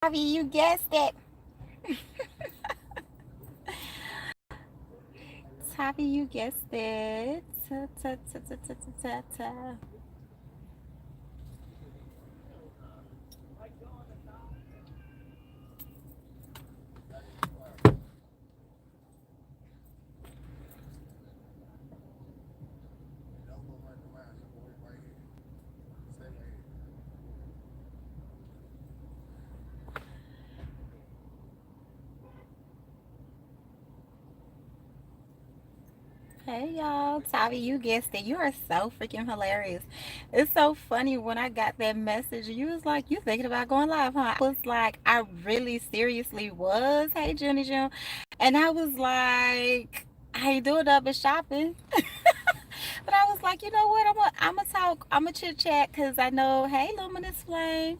Tavi, you guessed it. Tavi, you guessed it. Ta, ta, ta, ta, ta, ta, ta, ta. Hey y'all, Tavi, you guessed it. You are so freaking hilarious. It's so funny when I got that message. You was like, "You thinking about going live, huh?" I was like, I really seriously was. Hey, Junie June, and I was like, I ain't doing nothing but shopping. But I was like, you know what? I'm gonna talk. I'm gonna chit chat because I know. Hey, Luminous Flame.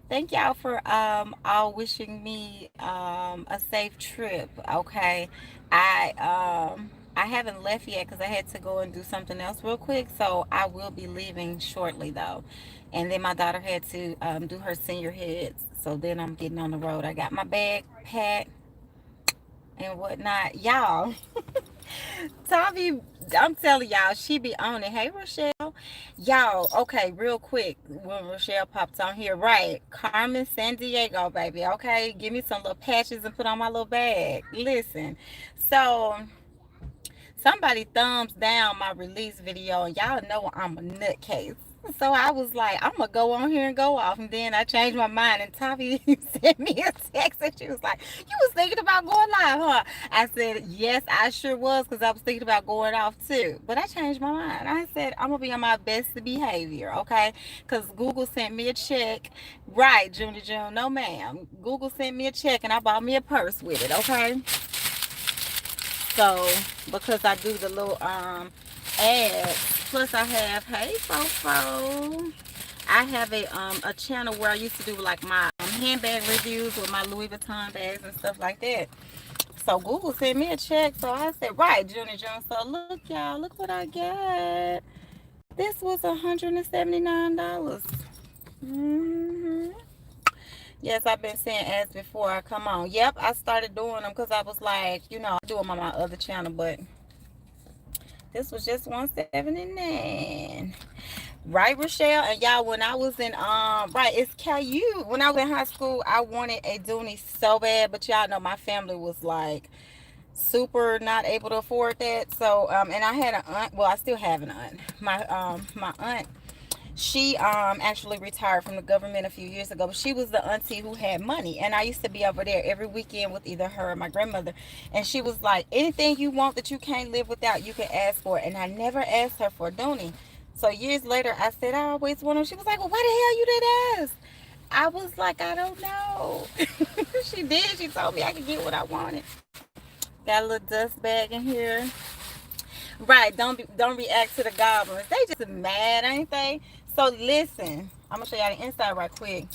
Thank y'all for all wishing me a safe trip. Okay, I haven't left yet because I had to go and do something else real quick. So I will be leaving shortly though, and then my daughter had to do her senior heads. So then I'm getting on the road. I got my bag packed and whatnot. Y'all, Tavi, I'm telling y'all, she be on it. Hey, Rochelle. Y'all, okay, real quick, when Rochelle pops on here, right? Carmen San Diego, baby. Okay, give me some little patches and put on my little bag. Listen, so somebody thumbs down my release video, and y'all know I'm a nutcase. So I was like, I'm gonna go on here and go off, and then I changed my mind. And Tavi sent me a text, and she was like, "You was thinking about going live, huh?" I said, "Yes, I sure was, because I was thinking about going off too." But I changed my mind. I said, "I'm gonna be on my best behavior, okay?" Because Google sent me a check, right, Junior June? No, ma'am. Google sent me a check, and I bought me a purse with it, okay? So because I do the little ads, plus I have hey Fofo. I have a channel where I used to do like my handbag reviews with my Louis Vuitton bags and stuff like that. So Google sent me a check, so I said, right, Junior Jones. So look, y'all, look what I got. This was $179. Mm-hmm. Yes, I've been saying ads before I come on. Yep, I started doing them because I was like, I do them on my other channel, but this was just 179. Right, Rochelle? And y'all, when I was in right, it's Caillou. When I was in high school, I wanted a Dooney so bad, but y'all know my family was like super not able to afford that. So and I had an aunt, well, I still have an aunt. My aunt, she actually retired from the government a few years ago, but she was the auntie who had money, and I used to be over there every weekend with either her or my grandmother. And she was like, anything you want that you can't live without, you can ask for it. And I never asked her for a Dooney. So years later I said I always wanted. She was like, well, why the hell you didn't ask? I was like, I don't know. She did. She told me I could get what I wanted. Got a little dust bag in here. Right, don't react to the goblins. They just mad, ain't they? So listen, I'm gonna show y'all the inside right quick.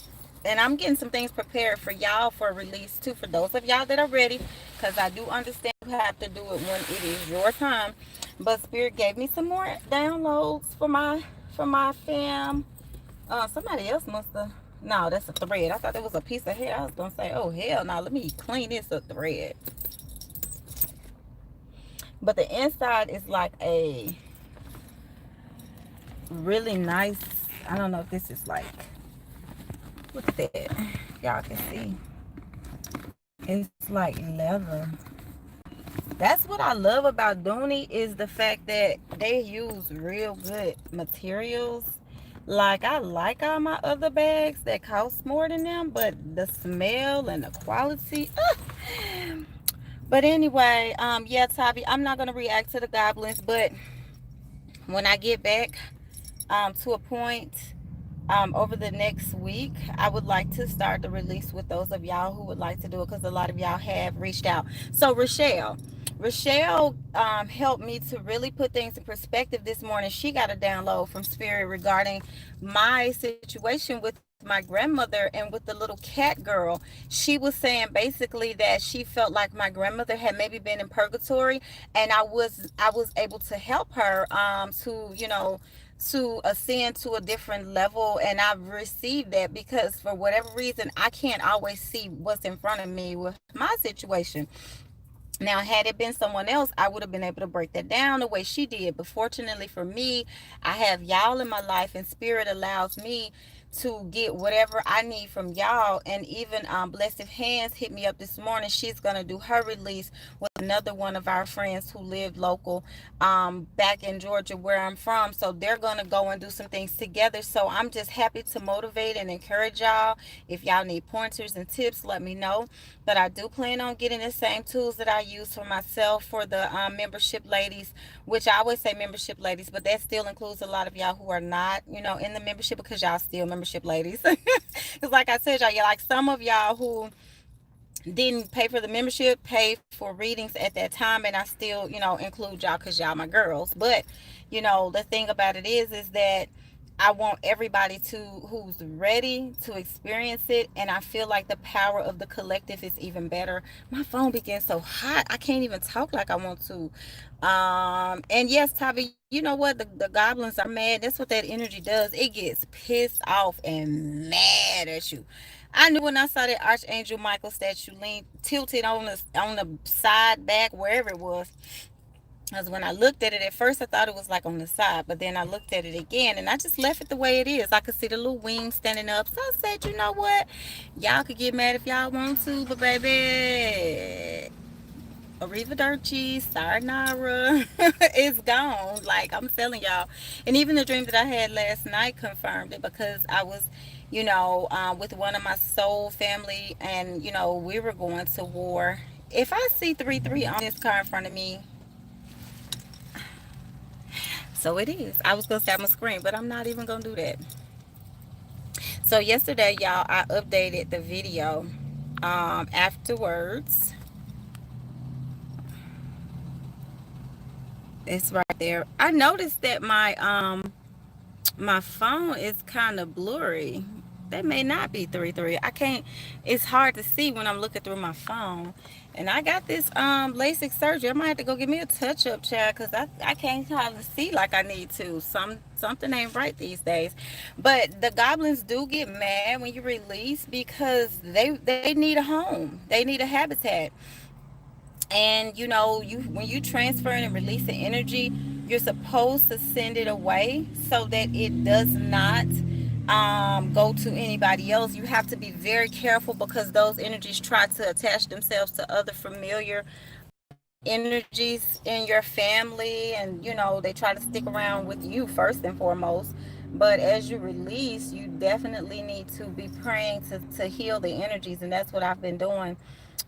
And I'm getting some things prepared for y'all for release too, for those of y'all that are ready, because I do understand you have to do it when it is your time. But Spirit gave me some more downloads for my fam. Somebody else must have. No, that's a thread. I thought it was a piece of hair. I was gonna say, oh hell no, let me clean this a thread. But the inside is like a really nice. I don't know if this is like, what's that? Y'all can see. It's like leather. That's what I love about Dooney, is the fact that they use real good materials. Like I like all my other bags that cost more than them, but the smell and the quality. But anyway, yeah, Tavi, I'm not gonna react to the goblins, but when I get back to a point over the next week, I would like to start the release with those of y'all who would like to do it, because a lot of y'all have reached out. So Rochelle helped me to really put things in perspective this morning. She got a download from Spirit regarding my situation with my grandmother and with the little cat girl. She was saying basically that she felt like my grandmother had maybe been in purgatory, and I was able to help her to to ascend to a different level, and I've received that because for whatever reason I can't always see what's in front of me with my situation. Now, had it been someone else, I would have been able to break that down the way she did. But fortunately for me, I have y'all in my life, and Spirit allows me to get whatever I need from y'all. And even Blessed Hands hit me up this morning. She's going to do her release with another one of our friends who live local back in Georgia, where I'm from. So they're going to go and do some things together. So I'm just happy to motivate and encourage y'all. If y'all need pointers and tips, let me know. But I do plan on getting the same tools that I use for myself for the membership ladies, which I always say membership ladies, but that still includes a lot of y'all who are not, in the membership, because y'all still membership ladies. Because like I said, y'all, yeah, like some of y'all who didn't pay for the membership, pay for readings at that time, and I still, include y'all because y'all my girls. But, the thing about it is that I want everybody to who's ready to experience it, and I feel like the power of the collective is even better. My phone begins so hot, I can't even talk like I want to. And yes, Tavi, you know what? The goblins are mad. That's what that energy does. It gets pissed off and mad at you. I knew when I saw that Archangel Michael statue lean tilted on the side, back, wherever it was. Because when I looked at it at first, I thought it was like on the side, but then I looked at it again, and I just left it the way it is. I could see the little wings standing up, so I said, you know what? Y'all could get mad if y'all want to, but baby, Arrivederci, sayonara, it's gone. Like I'm telling y'all, and even the dream that I had last night confirmed it because I was, with one of my soul family, and we were going to war. If I see 33 on this car in front of me, so it is. I was gonna say I'm gonna scream, but I'm not even gonna do that. So yesterday, y'all, I updated the video. Afterwards, it's right there. I noticed that my phone is kind of blurry. That may not be 33. I can't. It's hard to see when I'm looking through my phone. And I got this LASIK surgery. I might have to go get me a touch up, child, because I can't hardly see like I need to. Something ain't right these days. But the goblins do get mad when you release because they need a home. They need a habitat. And you when you transfer and release the energy, you're supposed to send it away so that it does not go to anybody else. You have to be very careful because those energies try to attach themselves to other familiar energies in your family, and they try to stick around with you first and foremost. But as you release, you definitely need to be praying to heal the energies, and that's what I've been doing.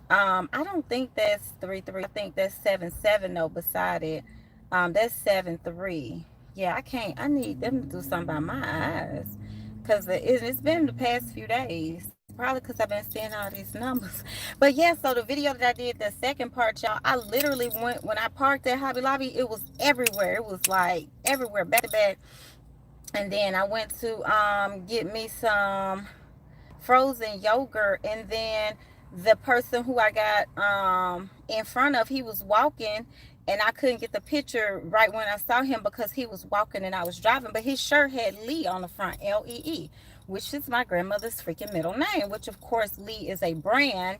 I don't think that's 33. I think that's 7-7 though. Beside it, that's 7-3. Yeah, I can't. I need them to do something about my eyes, cause it's been the past few days. Probably because I've been seeing all these numbers. But yeah, so the video that I did, the second part, y'all, I literally went when I parked at Hobby Lobby. It was everywhere. It was like everywhere, back to back. And then I went to get me some frozen yogurt, and then the person who I got in front of, he was walking, and I couldn't get the picture right when I saw him because he was walking and I was driving, but his shirt had Lee on the front, Lee, which is my grandmother's freaking middle name, which of course Lee is a brand.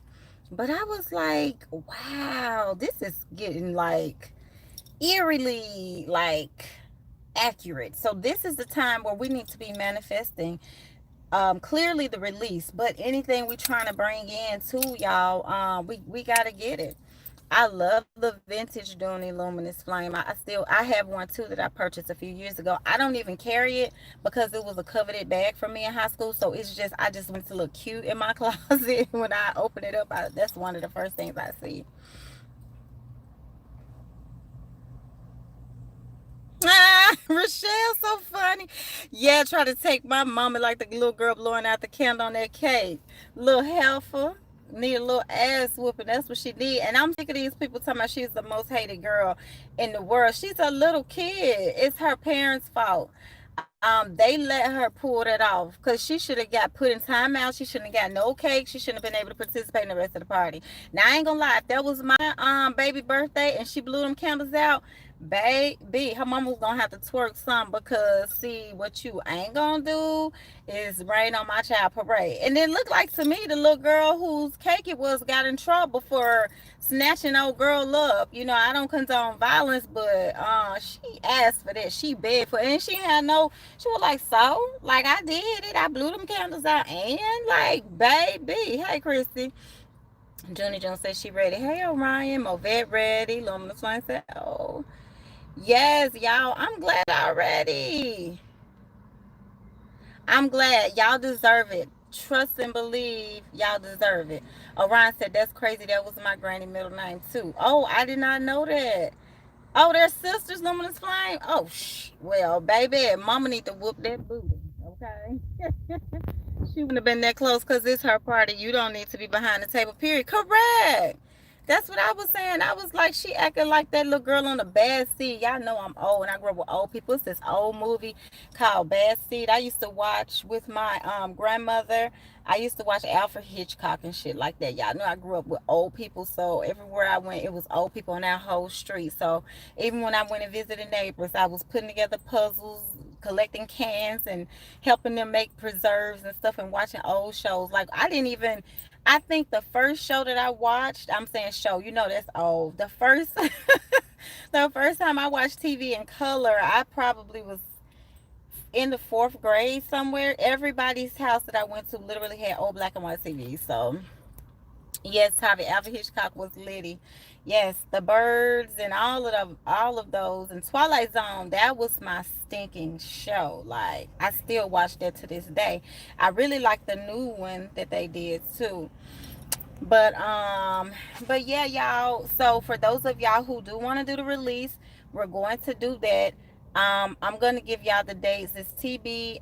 But I was like, wow, this is getting like eerily like accurate. So this is the time where we need to be manifesting clearly the release, but anything we trying to bring in to y'all, we gotta get it. I love the vintage Dooney Luminous Flame. I have one too that I purchased a few years ago. I don't even carry it because it was a coveted bag for me in high school, so it's just I just want to look cute in my closet. When I open it up, that's one of the first things I see. Ah, Rochelle, so funny. Yeah, try to take my mama like the little girl blowing out the candle on that cake. Little helper. Need a little ass whooping. That's what she need. And I'm sick of these people talking about she's the most hated girl in the world. She's a little kid. It's her parents' fault. They let her pull that off because she should have got put in timeout. She shouldn't have got no cake. She shouldn't have been able to participate in the rest of the party. Now I ain't gonna lie, if that was my baby birthday and she blew them candles out, Baby, her mama was gonna have to twerk some because see what you ain't gonna do is rain on my child parade. And it looked like to me the little girl whose cake it was got in trouble for snatching old girl up. You know, I don't condone violence, but she asked for that. She begged for it. And she had no, she was like, so? Like I did it. I blew them candles out and like baby. Hey Christy. Junie Jones said she ready. Hey Orion, Movette ready. Luminous Flame said, oh. Yes, y'all. I'm glad already. I'm glad. Y'all deserve it. Trust and believe y'all deserve it. Orion said, that's crazy. That was my granny middle name, too. Oh, I did not know that. Oh, they're sisters, Luminous Flame? Oh, well, baby, mama need to whoop that booty. Okay? She wouldn't have been that close because it's her party. You don't need to be behind the table, period. Correct. That's what I was saying. I was like, she acting like that little girl on the Bad Seed. Y'all know I'm old and I grew up with old people. It's this old movie called Bad Seed. I used to watch with my grandmother. I used to watch Alfred Hitchcock and shit like that. Y'all know I grew up with old people. So everywhere I went, it was old people on that whole street. So even when I went and visited neighbors, I was putting together puzzles, collecting cans, and helping them make preserves and stuff and watching old shows. Like I didn't even I think the first show that I watched, I'm saying show, you know that's old. The first the first time I watched TV in color, I probably was in the fourth grade somewhere. Everybody's house that I went to literally had old black and white TV. So yes, Tavi Alfred Hitchcock was litty. Yes, the birds and all of those and Twilight Zone, that was my stinking show. Like I still watch that to this day. I really like the new one that they did too. But yeah, y'all. So for those of y'all who do want to do the release, we're going to do that. I'm gonna give y'all the dates. It's TBD,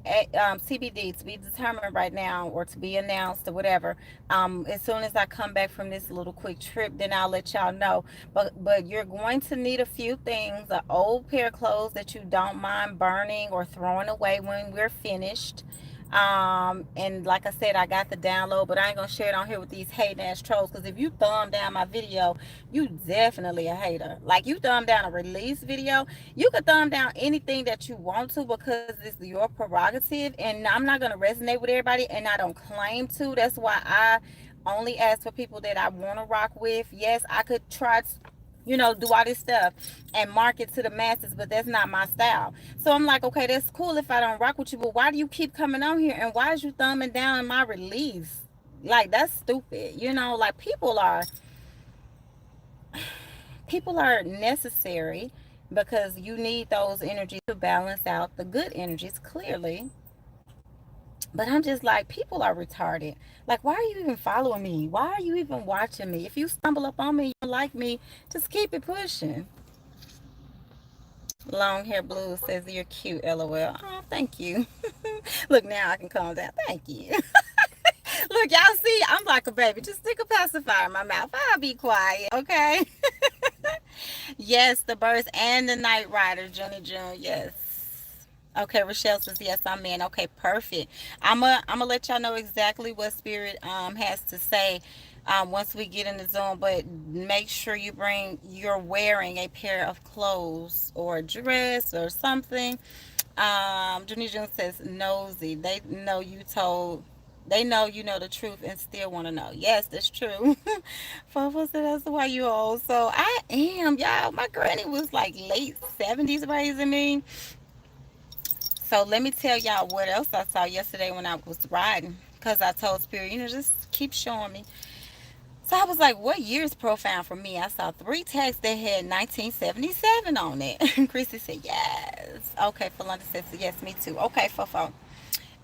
to be determined right now or to be announced or whatever. As soon as I come back from this little quick trip, then I'll let y'all know. But you're going to need a few things: an old pair of clothes that you don't mind burning or throwing away when we're finished. And like I said, I got the download, but I ain't gonna share it on here with these hating ass trolls. Because if you thumb down my video, you definitely a hater. Like you thumb down a release video, you could thumb down anything that you want to because it's your prerogative. And I'm not gonna resonate with everybody, and I don't claim to. That's why I only ask for people that I want to rock with. Yes, I could try to, do all this stuff and market to the masses, but that's not my style. So I'm like, okay, that's cool if I don't rock with you, but why do you keep coming on here and why is you thumbing down my release? Like that's stupid. Like people are necessary because you need those energies to balance out the good energies clearly. But I'm just like, people are retarded. Like, why are you even following me? Why are you even watching me? If you stumble up on me, you don't like me, just keep it pushing. Long hair blues says you're cute, lol. Oh, thank you. Look, now I can calm down. Thank you. Look, y'all see, I'm like a baby. Just stick a pacifier in my mouth. I'll be quiet, okay? Yes, the birds and the night rider, Johnny June. Yes. Okay, Rochelle says yes, I'm in. Okay, perfect. I'm gonna let y'all know exactly what Spirit has to say once we get in the zone. But make sure you're wearing a pair of clothes or a dress or something. Junie June says nosy. They know you know the truth and still want to know. Yes, that's true. Fofo said that's why you old. So I am, y'all. My granny was like late 70s raising me. So let me tell y'all what else I saw yesterday when I was riding. Because I told Spirit, just keep showing me. So I was like, what year is profound for me? I saw three tags that had 1977 on it. Chrissy said, yes. Okay, Philanda says, yes, me too. Okay, Fofo.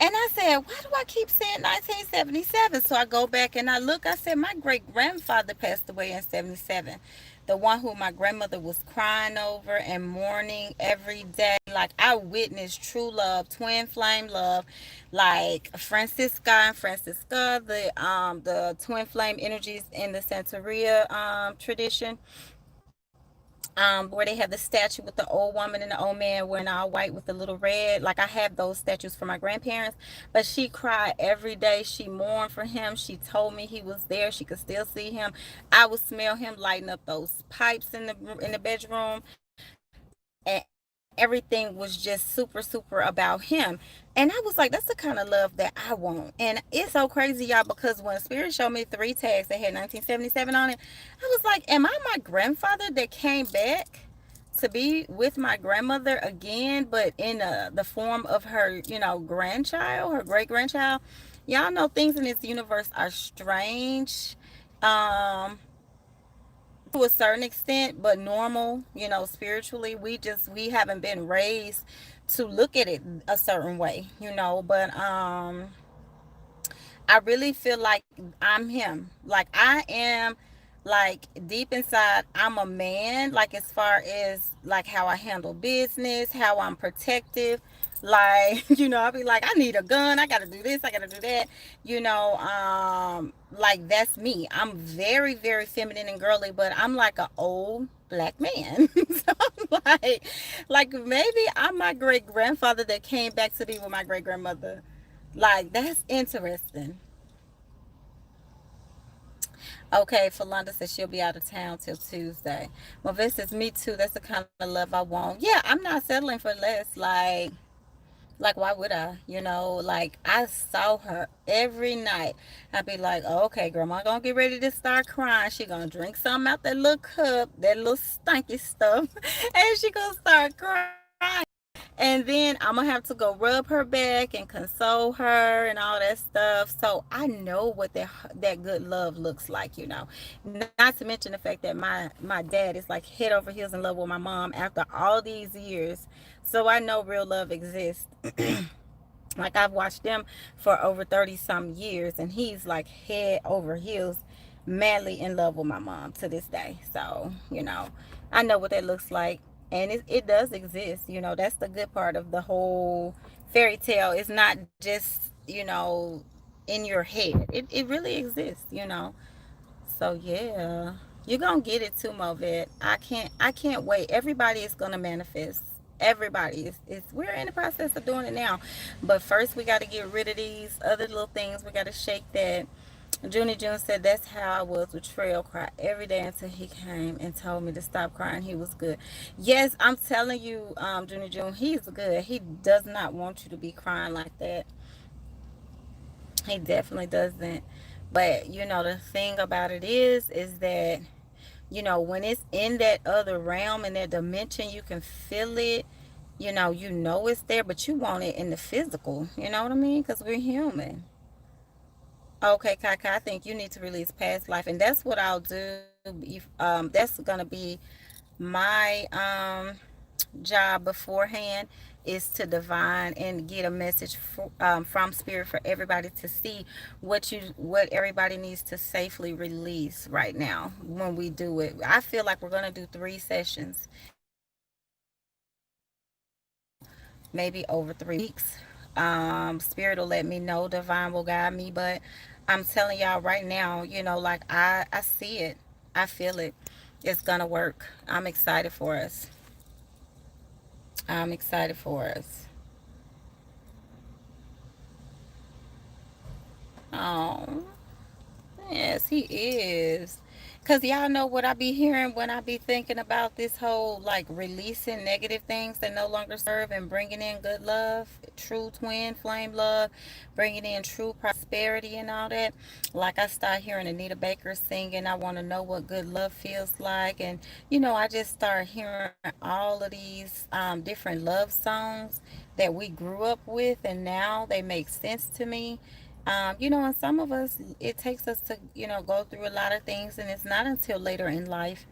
And I said, why do I keep saying 1977? So I go back and I look. I said, my great grandfather passed away in 77. The one who my grandmother was crying over and mourning every day. Like I witnessed true love, twin flame love, like Francisca and Francisca, the twin flame energies in the Santeria tradition, where they have the statue with the old woman and the old man wearing all white with the little red. Like I have those statues for my grandparents, but she cried every day. She mourned for him. She told me he was there. She could still see him. I would smell him lighting up those pipes in the bedroom. and everything was just super super about him. And I was like, that's the kind of love that I want. And it's so crazy, y'all, because when Spirit showed me three tags that had 1977 on it, I was like, am I my grandfather that came back to be with my grandmother again, but in the form of her, grandchild, her great grandchild? Y'all know things in this universe are strange. Um, to a certain extent, but normal, spiritually. We haven't been raised to look at it a certain way, but I really feel like I'm him. Like I am, like deep inside I'm a man, like as far as like how I handle business, how I'm protective. Like, I'll be like, I need a gun, I gotta do this, I gotta do that, like that's me. I'm very, very feminine and girly, but I'm like an old black man. So I'm like maybe I'm my great grandfather that came back to be with my great grandmother. Like that's interesting. Okay, Falonda says she'll be out of town till Tuesday. Well, this is me too. That's the kind of love I want. Yeah, I'm not settling for less. Like why would I? Like I saw her every night. I'd be like, oh, okay, grandma gonna get ready to start crying. She gonna drink something out that little cup, that little stinky stuff, and she gonna start crying. And then I'm gonna have to go rub her back and console her and all that stuff. So I know what that good love looks like, Not to mention the fact that my dad is like head over heels in love with my mom after all these years. So I know real love exists. Like I've watched them for over 30 some years, and he's like head over heels madly in love with my mom to this day. So, I know what that looks like. And it does exist. That's the good part of the whole fairy tale. It's not just, in your head. It really exists. So yeah, you're gonna get it too, Movet. I can't wait. Everybody is gonna manifest. Everybody is we're in the process of doing it now. But first we gotta get rid of these other little things. We gotta shake that. Junie June said that's how I was with Trail. Cry every day until he came and told me to stop crying. He was good. Yes, I'm telling you, Junie June, he's good. He does not want you to be crying like that. He definitely doesn't. But the thing about it is that when it's in that other realm, in that dimension, you can feel it. You know it's there, but you want it in the physical. You know what I mean? Because we're human. Okay, Kaka, I think you need to release past life, and that's what I'll do. That's gonna be my job beforehand, is to divine and get a message from spirit for everybody to see what everybody needs to safely release right now when we do it. I feel like we're going to do 3 sessions, maybe over 3 weeks. Spirit will let me know, divine will guide me, but I'm telling y'all right now, like I see it, I feel it. It's gonna work. I'm excited for us. I'm excited for us. Oh, yes, he is. Cause y'all know what I be hearing when I be thinking about this whole like releasing negative things that no longer serve and bringing in good love, true twin flame love, bringing in true prosperity and all that. Like I start hearing Anita Baker singing, I want to know what good love feels like. And I just start hearing all of these different love songs that we grew up with, and now they make sense to me. And some of us, it takes us to, go through a lot of things, and it's not until later in life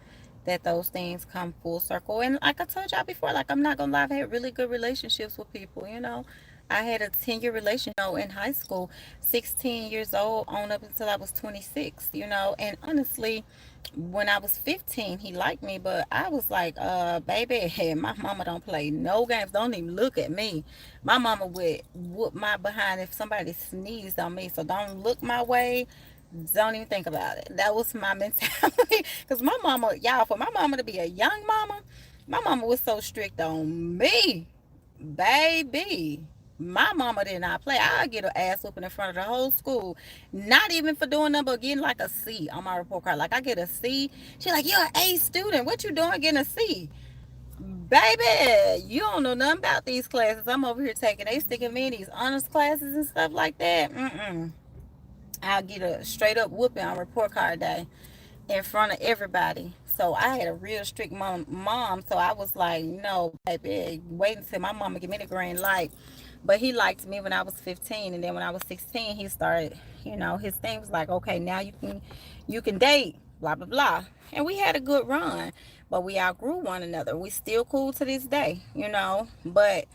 that those things come full circle. And like I told y'all before, like I'm not gonna lie, I've had really good relationships with people. I had a 10-year relationship, in high school, 16 years old on up until I was 26. And honestly, when I was 15, he liked me, but I was like, baby, hey, my mama don't play no games. Don't even look at me. My mama would whoop my behind if somebody sneezed on me. So don't look my way. Don't even think about it. That was my mentality. Because my mama, y'all, for my mama to be a young mama, my mama was so strict on me. Baby, my mama did not play. I get her ass whooping in front of the whole school. Not even for doing nothing but getting like a C on my report card. Like I get a C. She like, you're an A student. What you doing getting a C? Baby, you don't know nothing about these classes. I'm over here taking, they sticking me in these honors classes and stuff like that. Mm-mm. I'll get a straight up whooping on report card day in front of everybody. So I had a real strict mom. So I was like, no, baby, wait until my mama give me the green light. But he liked me when I was 15, and then when I was 16, he started, his thing was like, okay, now you can date, blah blah blah. And we had a good run, but we outgrew one another. We still cool to this day. But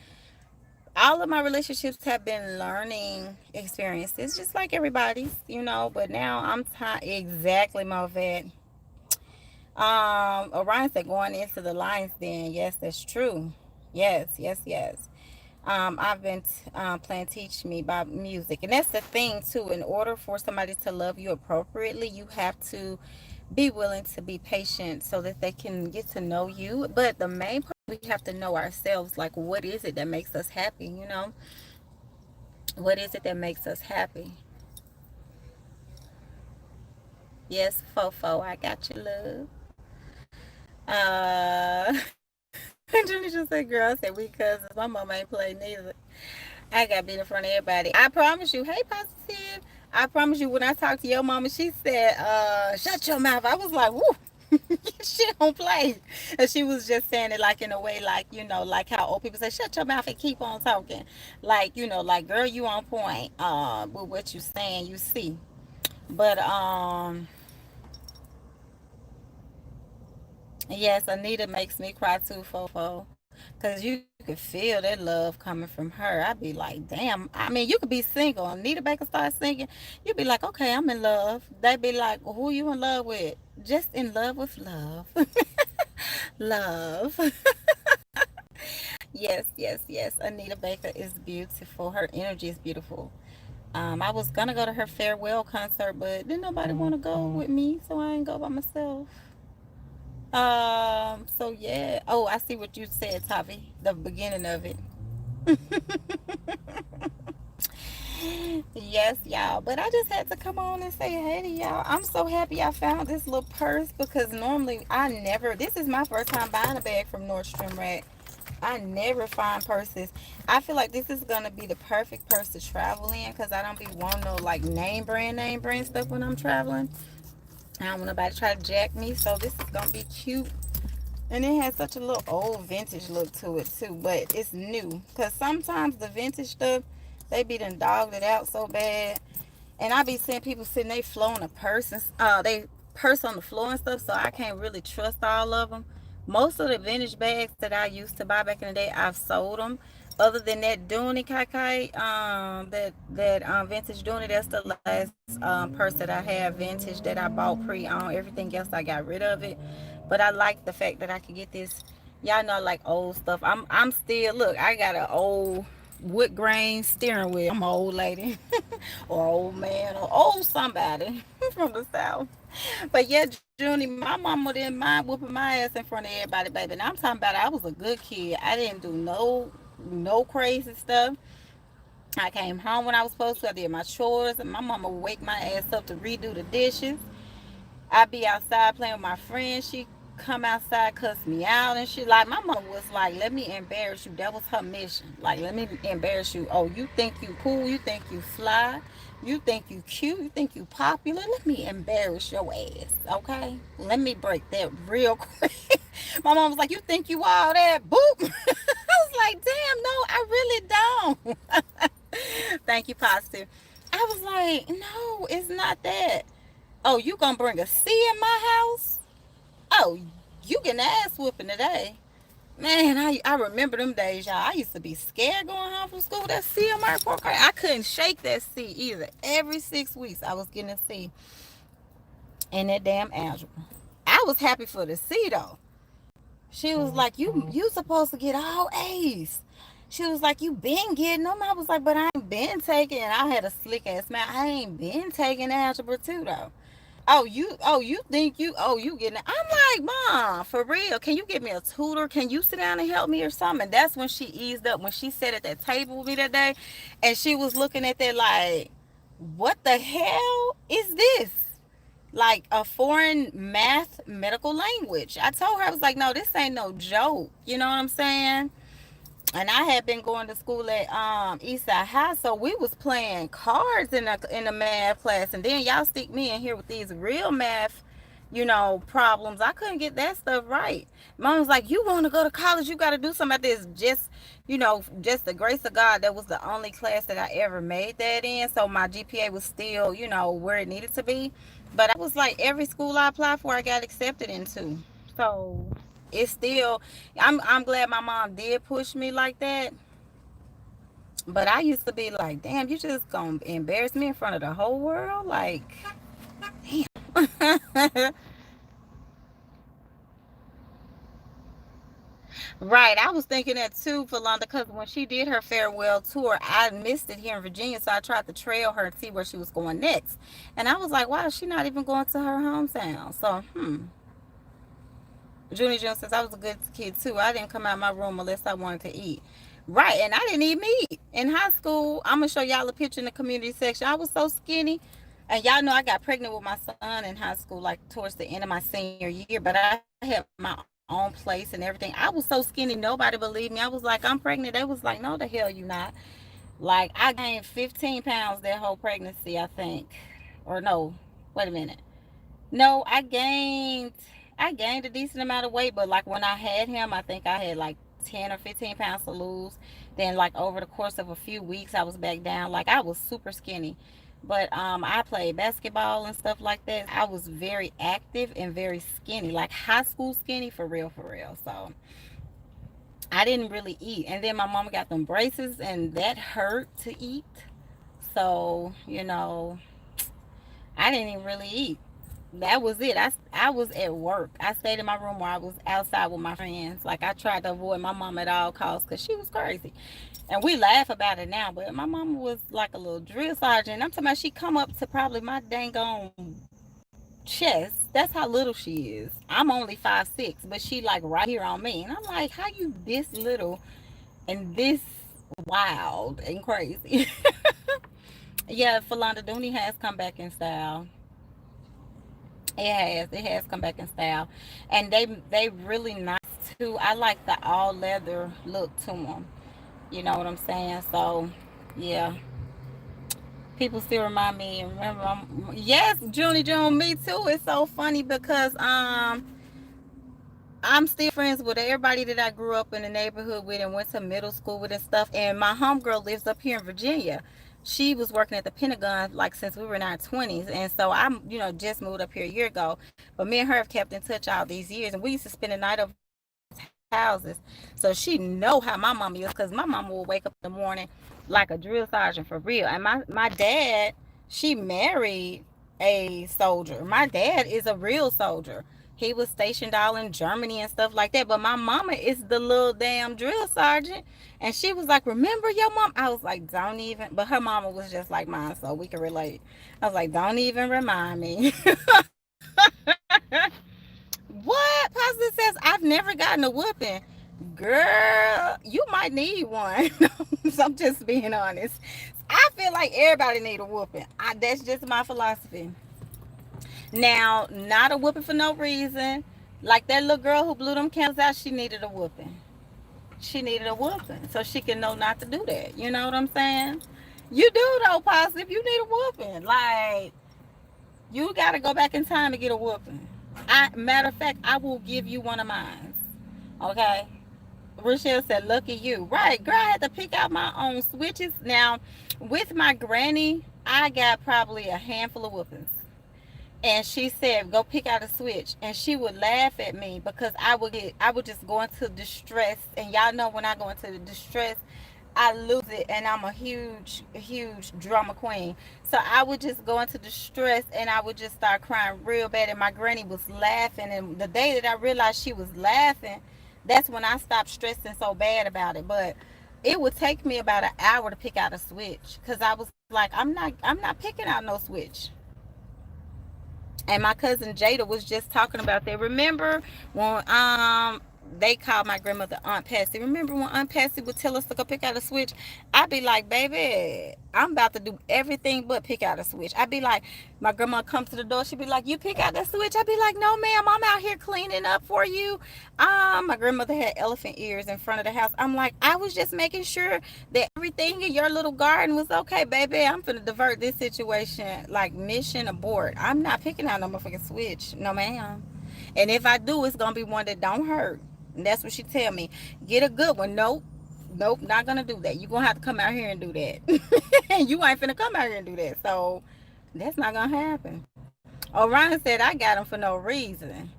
all of my relationships have been learning experiences, just like everybody's. But now I'm tired. Exactly, my vet. Orion said going into the lion's den. Yes, that's true. Yes, yes, yes. I've been playing Teach Me by music. And that's the thing, too. In order for somebody to love you appropriately, you have to be willing to be patient so that they can get to know you. But the main part, we have to know ourselves. Like, what is it that makes us happy? What is it that makes us happy? Yes, Fofo, I got you, love. Julie just said, girl, I said, we cousins. My mom ain't played neither. I got beat in front of everybody. I promise you. Hey, positive. I promise you. When I talked to your mama, she said, "Shut your mouth." I was like, "Woo." She don't play, and she was just saying it like in a way, like like how old people say, "Shut your mouth and keep on talking," like like girl, you on point. With what you saying, you see. But yes, Anita makes me cry too, Fofo. Cause you could feel that love coming from her. I'd be like, damn. I mean, you could be single. Anita Baker start singing. You'd be like, okay, I'm in love. They'd be like, well, who you in love with? Just in love with love. Love. Yes, yes, yes. Anita Baker is beautiful. Her energy is beautiful. I was gonna go to her farewell concert, but didn't nobody want to go with me, so I ain't go by myself. So yeah. Oh, I see what you said, Tavi. The beginning of it. Yes, y'all. But I just had to come on and say hey to y'all. I'm so happy I found this little purse because normally I never. This is my first time buying a bag from Nordstrom Rack. I never find purses. I feel like this is gonna be the perfect purse to travel in because I don't be wanting no like name brand stuff when I'm traveling. I don't want nobody to try to jack me. So this is gonna be cute. And it has such a little old vintage look to it too, but it's new. Cause sometimes the vintage stuff, they be done dogged it out so bad. And I be seeing people sitting they flowing a purse and they purse on the floor and stuff, so I can't really trust all of them. Most of the vintage bags that I used to buy back in the day, I've sold them. Other than that Dooney Kai that vintage Dooney, that's the last purse that I have vintage that I bought pre-owned. Everything else I got rid of it. But I like the fact that I could get this. Y'all know I like old stuff. I'm still look. I got an old wood grain steering wheel. I'm an old lady, or old man, or old somebody from the south. But yeah, Junie, my mama didn't mind whooping my ass in front of everybody, baby. And I'm talking about I was a good kid. I didn't do no crazy stuff. I came home when I was supposed to. I did my chores, and my mama would wake my ass up to redo the dishes. I be outside playing with my friends. She come outside, cuss me out and shit. Like my mama was like, "Let me embarrass you." That was her mission. Like, let me embarrass you. Oh, you think you cool? You think you fly? You think you cute? You think you popular? Let me embarrass your ass, okay? Let me break that real quick. My mom was like, "You think you all that?" Boop. I was like, "Damn, no, I really don't." Thank you, positive. I was like, "No, it's not that." Oh, you gonna bring a C in my house? Oh, you getting ass whooping today. Man, I remember them days, y'all. I used to be scared going home from school with that C on my report card. I couldn't shake that C either. Every 6 weeks, I was getting a C in that damn algebra. I was happy for the C though. She was like, "You supposed to get all A's." She was like, "You been getting them." I was like, "But I ain't been taking." And I had a slick ass smile. I ain't been taking algebra too though. Oh, you think you getting it. I'm like, Mom, for real, can you give me a tutor? Can you sit down and help me or something? And that's when she eased up, when she sat at that table with me that day, and she was looking at that like, what the hell is this? like a foreign math medical language. I told her, I was like, no, this ain't no joke. You know what I'm saying? And I had been going to school at Eastside High, so we was playing cards in the math class, and then y'all stick me in here with these real math, problems. I couldn't get that stuff right. Mom was like, "You want to go to college? You got to do something about this." Just the grace of God. That was the only class that I ever made that in, so my GPA was still, where it needed to be. But I was like, every school I applied for, I got accepted into. So it's still, I'm glad my mom did push me like that. But I used to be like, damn, you just gonna embarrass me in front of the whole world? Like, right. I was thinking that too, Philanda, because when she did her farewell tour, I missed it here in Virginia. So I tried to trail her and see where she was going next. And I was like, why is she not even going to her hometown? So, Junie June says, I was a good kid too. I didn't come out of my room unless I wanted to eat. Right, and I didn't eat meat. In high school, I'm going to show y'all a picture in the community section. I was so skinny. And y'all know I got pregnant with my son in high school, like towards the end of my senior year. But I had my own place and everything. I was so skinny, nobody believed me. I was like, I'm pregnant. They was like, no, the hell you not. Like, I gained 15 pounds that whole pregnancy, I think. Or no, wait a minute. No, I gained a decent amount of weight, but like when I had him, I think I had like 10 or 15 pounds to lose. Then like over the course of a few weeks, I was back down. Like I was super skinny. But I played basketball and stuff like that. I was very active and very skinny, like high school skinny for real, for real. So I didn't really eat. And then my mama got them braces, and that hurt to eat. So, I didn't even really eat. That was it. I was at work. I stayed in my room while I was outside with my friends. Like I tried to avoid my mom at all costs because she was crazy. And we laugh about it now, but my mama was like a little drill sergeant. I'm talking about she come up to probably my dang on chest. That's how little she is. I'm only 5'6", but she like right here on me. And I'm like, how you this little and this wild and crazy? Yeah, Philanda Dooney has come back in style. It has come back in style, and they really nice too. I like the all leather look to them. You know what I'm saying? So, yeah, people still remind me. Remember, yes, Junie June, me too. It's so funny because I'm still friends with everybody that I grew up in the neighborhood with and went to middle school with and stuff. And my homegirl lives up here in Virginia. She was working at the Pentagon like since we were in our 20s. And so I'm, just moved up here a year ago. But me and her have kept in touch all these years. And we used to spend the night over each other's houses. So she know how my mama is because my mama will wake up in the morning like a drill sergeant for real. And my dad, she married a soldier. My dad is a real soldier. He was stationed all in Germany and stuff like that. But my mama is the little damn drill sergeant. And she was like, remember your mom? I was like, don't even. But her mama was just like mine, so we can relate. I was like, don't even remind me. What? Pastor says, I've never gotten a whooping. Girl, you might need one. So I'm just being honest. I feel like everybody need a whooping. That's just my philosophy. Now, not a whooping for no reason. Like that little girl who blew them candles out, she needed a whooping. She needed a whooping so she can know not to do that. You know what I'm saying? You do though, positive. You need a whooping. Like you got to go back in time to get a whooping. Matter of fact, I will give you one of mine. Okay. Rochelle said, "Look at you." Right, girl. I had to pick out my own switches. Now, with my granny, I got probably a handful of whoopings. And she said, go pick out a switch. And she would laugh at me because I would just go into distress. And y'all know when I go into the distress, I lose it. And I'm a huge drama queen. So I would just go into distress and I would just start crying real bad. And my granny was laughing. And the day that I realized she was laughing, that's when I stopped stressing so bad about it. But it would take me about an hour to pick out a switch. Because I was like, I'm not picking out no switch. And my cousin Jada was just talking about that. Remember when they call my grandmother Aunt Patsy. Remember when Aunt Patsy would tell us to go pick out a switch? I'd be like, baby, I'm about to do everything but pick out a switch. I'd be like, my grandma come to the door. She'd be like, you pick out that switch? I'd be like, no, ma'am, I'm out here cleaning up for you. My grandmother had elephant ears in front of the house. I'm like, I was just making sure that everything in your little garden was okay, baby. I'm finna divert this situation. Like, mission abort. I'm not picking out no motherfucking switch. No, ma'am. And if I do, it's gonna be one that don't hurt. And that's what she tell me. Get a good one. Nope. Nope, not gonna do that. You gonna have to come out here and do that. You ain't finna come out here and do that. So that's not gonna happen. Orion said I got him for no reason.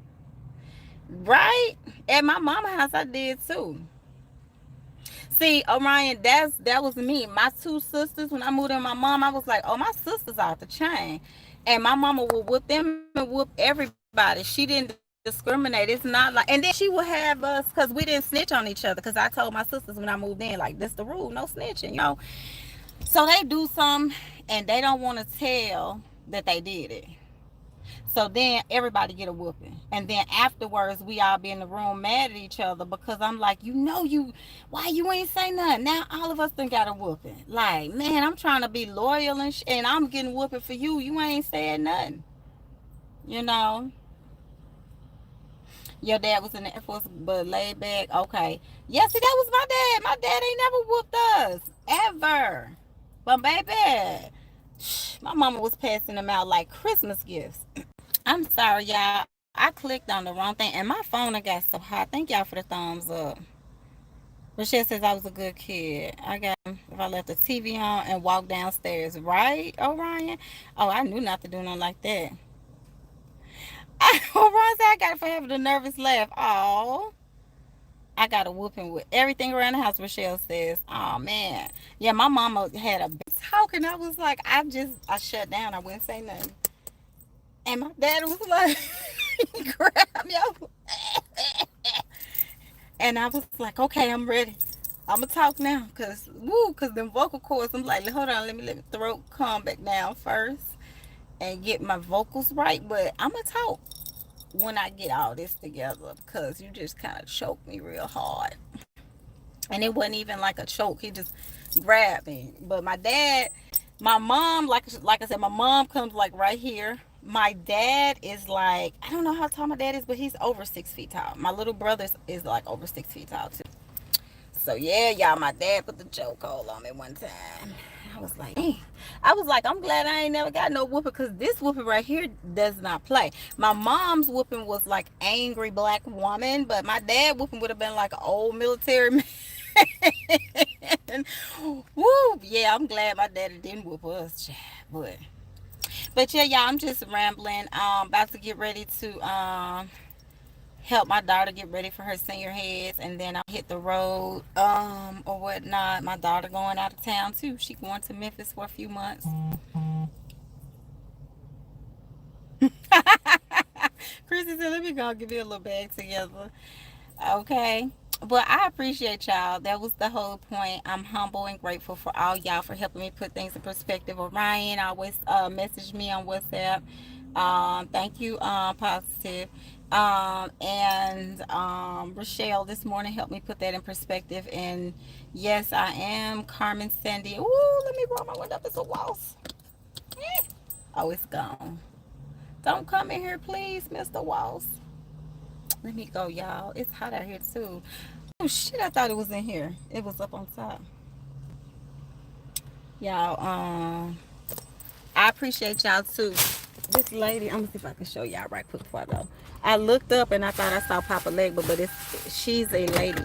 Right? At my mama house I did too. See, Orion, that was me. My two sisters, when I moved in with my mom, I was like, oh, my sisters out the chain. And my mama would whoop them and whoop everybody. She didn't discriminate. It's not like, and then she would have us, because we didn't snitch on each other. Because I told my sisters when I moved in, like, this the rule, no snitching. So they do something and they don't want to tell that they did it. So then everybody get a whooping. And then afterwards, we all be in the room mad at each other because I'm like, why you ain't say nothing? Now all of us done got a whooping. Like, man, I'm trying to be loyal and I'm getting whooping for you. You ain't saying nothing. You know? Your dad was in the Air Force, but laid back. Okay. Yeah, see, that was my dad. My dad ain't never whooped us. Ever. But baby, my mama was passing them out like Christmas gifts. I'm sorry, y'all. I clicked on the wrong thing, and my phone got so hot. Thank y'all for the thumbs up. Rochelle says I was a good kid. I got if I left the TV on and walked downstairs, right, Orion? Oh, I knew not to do nothing like that. Orion said I got it for having a nervous laugh. Oh, I got a whooping with everything around the house. Rochelle says, oh man, yeah, my mama had a big talk, and I was like, I shut down. I wouldn't say nothing. And my dad was like, grab me up. And I was like, okay, I'm ready. I'm going to talk now. Because them vocal cords, I'm like, hold on, let me throat calm back down first and get my vocals right. But I'm going to talk when I get all this together because you just kind of choked me real hard. And it wasn't even like a choke. He just grabbed me. But my mom, like I said, my mom comes like right here. My dad is like, I don't know how tall my dad is, but he's over 6 feet tall. My little brother is like over 6 feet tall too. So yeah, y'all, my dad put the chokehold on me one time. I was like, hey. I was like, I'm glad I ain't never got no whooping because this whooping right here does not play. My mom's whooping was like angry black woman, but my dad whooping would have been like an old military man. Woo, yeah, I'm glad my daddy didn't whoop us, but yeah, y'all, I'm just rambling. About to get ready to help my daughter get ready for her senior heads, and then I'll hit the road or whatnot. My daughter going out of town too. She going to Memphis for a few months. Chrissy said, let me go give you a little bag together. Okay. But I appreciate y'all. That was the whole point. I'm humble and grateful for all y'all for helping me put things in perspective. Orion always message me on WhatsApp. Thank you, Positive. And Rochelle this morning helped me put that in perspective. And yes, I am Carmen Sandy. Ooh, let me roll my window up. It's a waltz. Oh, it's gone. Don't come in here, please, Mr. Waltz. Let me go, y'all. It's hot out here too. Oh shit, I thought it was in here. It was up on top. Y'all, I appreciate y'all too. This lady, I'm gonna see if I can show y'all right quick before I go. I looked up and I thought I saw Papa Legba, but she's a lady.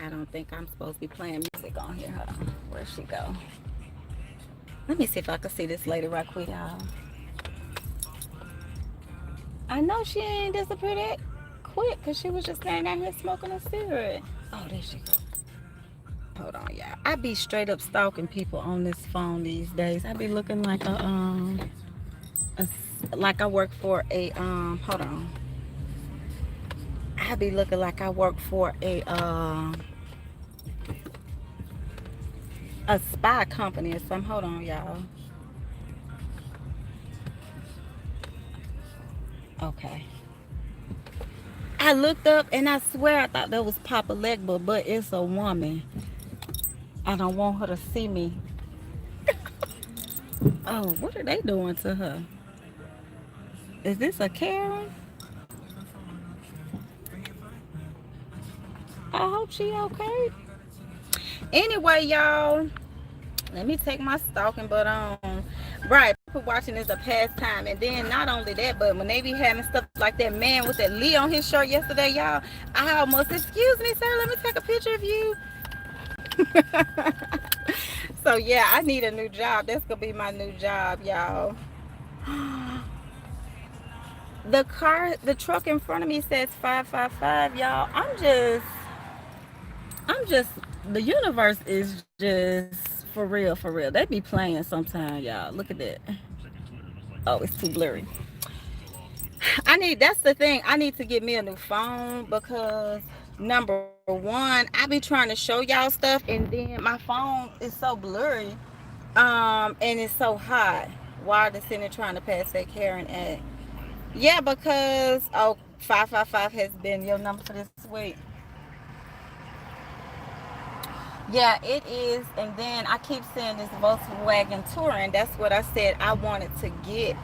I don't think I'm supposed to be playing music on here. Hold on. Where'd she go? Let me see if I can see this lady right quick, y'all. I know she ain't disappeared that quick because she was just standing down here smoking a cigarette. Oh, there she go. Hold on, y'all. I be straight up stalking people on this phone these days. I be looking like like I work for a hold on. I be looking like I work for a spy company or something. Hold on, y'all. Okay. I looked up and I swear I thought that was Papa Legba, but it's a woman. I don't want her to see me. Oh, what are they doing to her? Is this a Karen? I hope she okay. Anyway, y'all, let me take my stalking butt on. Right, people watching is a pastime. And then not only that, but when they be having stuff like that man with that Lee on his shirt yesterday, y'all, I almost, excuse me, sir, let me take a picture of you. So yeah, I need a new job. That's gonna be my new job, y'all. The truck in front of me says 555, y'all. I'm just the universe is just for real, for real. They be playing sometime, y'all. Look at that. Oh, it's too blurry. That's the thing. I need to get me a new phone because number one, I be trying to show y'all stuff and then my phone is so blurry. And it's so hot. Why are they sitting there trying to pass that Karen at? Yeah, because 555 has been your number for this week. Yeah, it is. And then I keep seeing this Volkswagen Touring. That's what I said I wanted to get.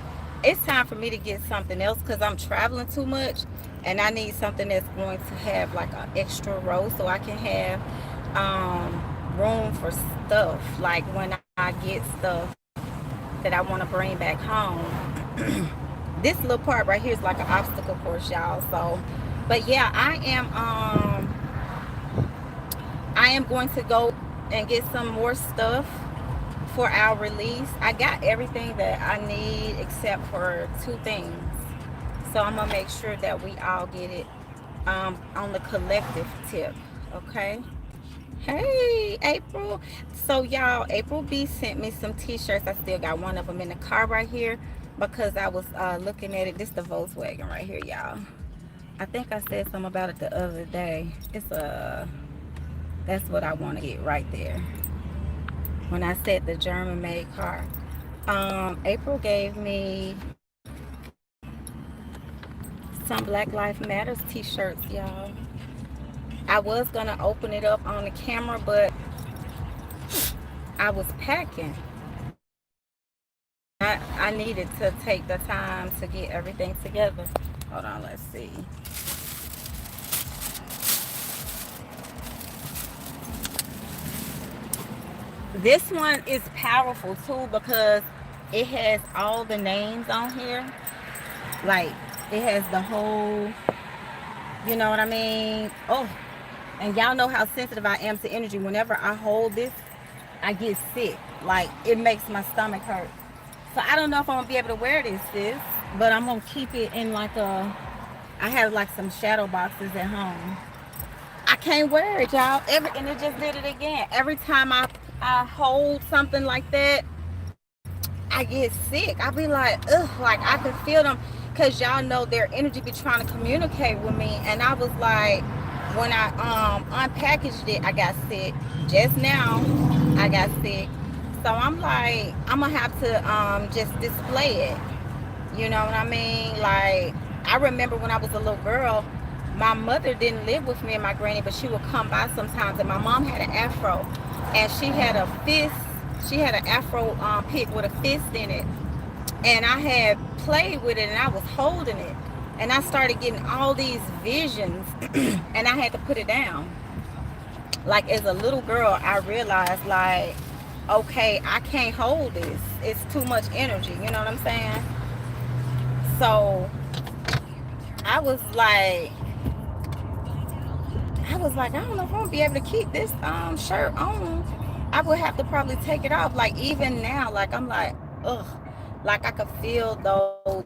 It's time for me to get something else because I'm traveling too much, and I need something that's going to have like an extra row so I can have room for stuff. Like when I get stuff that I want to bring back home. This little part right here is like an obstacle course, y'all. So, but yeah, I am going to go and get some more stuff for our release. I got everything that I need except for two things. So I'm gonna make sure that we all get it on the collective tip. Okay. Hey, April. So y'all, April B sent me some t-shirts. I still got one of them in the car right here because I was looking at it. This is the Volkswagen right here, y'all. I think I said something about it the other day. That's what I want to get right there. When I said the German made car. April gave me some Black Lives Matters t-shirts, y'all. I was gonna open it up on the camera, but I was packing. I needed to take the time to get everything together. Hold on, let's see. This one is powerful too because it has all the names on here. Like it has the whole, you know what I mean? Oh, and y'all know how sensitive I am to energy. Whenever I hold this, I get sick. Like it makes my stomach hurt. So I don't know if I'm gonna be able to wear this, sis, but I'm gonna keep it in like I have like some shadow boxes at home. I can't wear it, y'all. And it just did it again. Every time I hold something like that, I get sick. I be like, ugh, like I can feel them, cause y'all know their energy be trying to communicate with me. And I was like, when I unpackaged it, I got sick. Just now, I got sick. So I'm like, I'm gonna have to just display it. You know what I mean? Like I remember when I was a little girl, my mother didn't live with me and my granny, but she would come by sometimes. And my mom had an afro, and she had a fist. She had an afro pick with a fist in it, and I had played with it, and I was holding it, and I started getting all these visions, and I had to put it down. Like as a little girl, I realized like, okay, I can't hold this. It's too much energy. You know what I'm saying? So I was like, I don't know if I'm gonna be able to keep this shirt on. I would have to probably take it off. Like even now, like I'm like, ugh, like I could feel those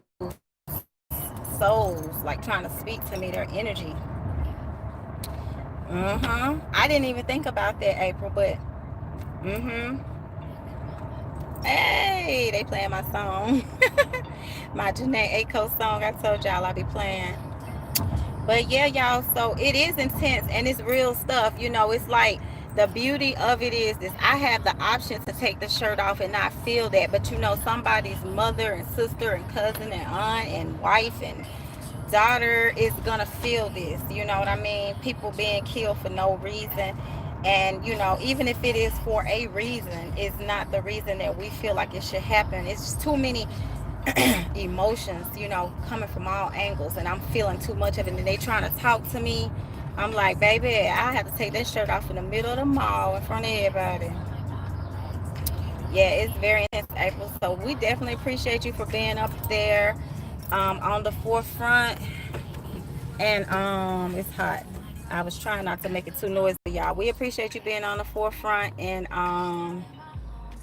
souls like trying to speak to me, their energy. I didn't even think about that, April, but hey, they playing my song. My Janae Aiko song. I told y'all I be playing. But yeah, y'all, so it is intense and it's real stuff. You know, it's like the beauty of it is this: I have the option to take the shirt off and not feel that. But you know, somebody's mother and sister and cousin and aunt and wife and daughter is gonna feel this, you know what I mean? People being killed for no reason. And even if it is for a reason, it's not the reason that we feel like it should happen. It's just too many emotions, coming from all angles, and I'm feeling too much of it. And they trying to talk to me. I'm like, baby, I have to take that shirt off in the middle of the mall in front of everybody. Yeah, it's very intense, April. So we definitely appreciate you for being up there, on the forefront. And it's hot. I was trying not to make it too noisy, y'all. We appreciate you being on the forefront, and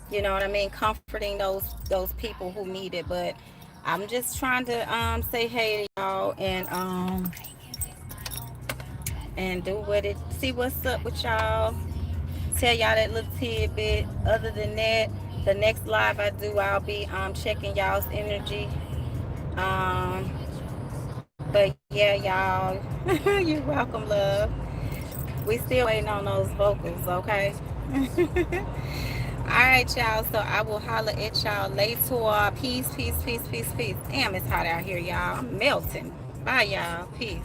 you know what I mean, comforting those people who need it. But I'm just trying to say hey to y'all, and do what it see what's up with y'all. Tell y'all that little tidbit. Other than that, the next live I do, I'll be checking y'all's energy. Um, but yeah, y'all, you're welcome, love. We still waiting on those vocals, okay? All right, y'all. So I will holler at y'all later. Peace, peace, peace, peace, peace. Damn, it's hot out here, y'all. I'm melting. Bye, y'all. Peace.